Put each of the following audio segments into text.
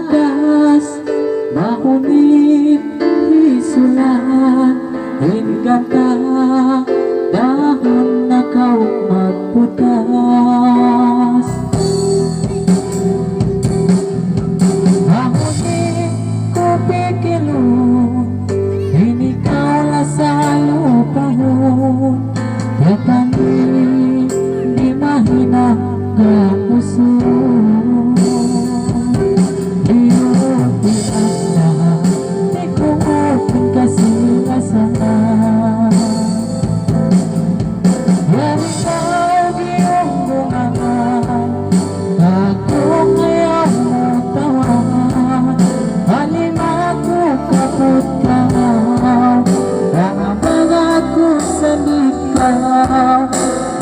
lakas maunit isulan hingga dahon na kau magputas. Maunit ko pikilo hinikaw la sa lupahon yatani di mahina ka puso.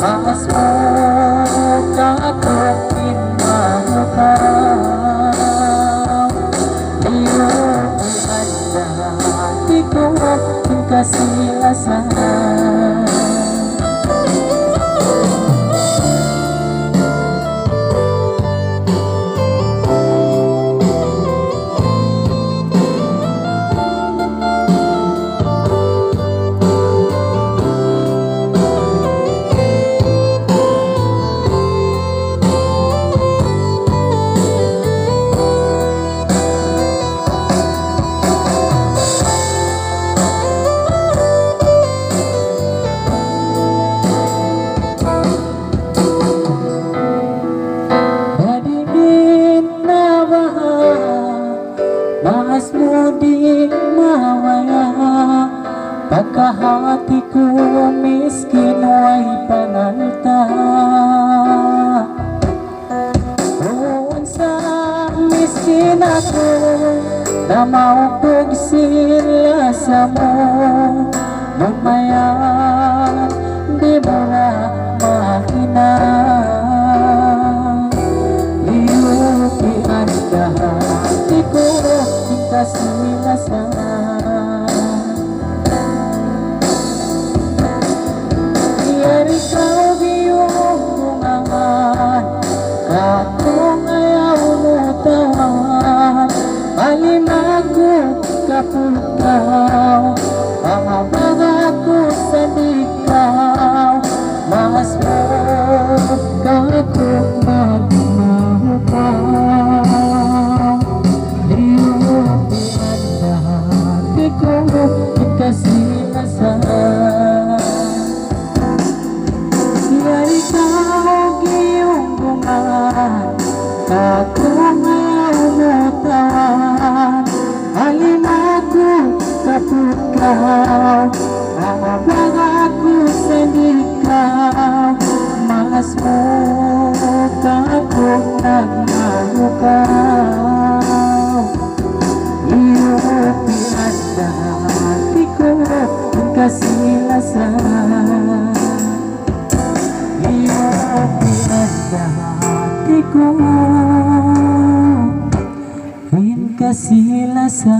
Maas mo kakapin mahukaw iyo anda di ko ang kasilasan. Maas mo di mawaya pagkahati ko miskin way panalta. Kung sa miskin ako na maupog sila sa mo mamaya di mo na mahina. Iyupian dahati ko kasilasan. Iyari kau biyong bungangan katong ayaw mo tawan alimago kapulkaw pangabanga ko sa dikaw mas mo kakong magmahukaw. Kasilasan siya ikaw giyong bungan kakong ayaw mo tawan alimago kapulkaw ang ako sa dikaw mas mo kakong nagmahukaw. Iyong pinagdahati ko ang kasilasan. Iyong pinagdahati ko ang kasilasan.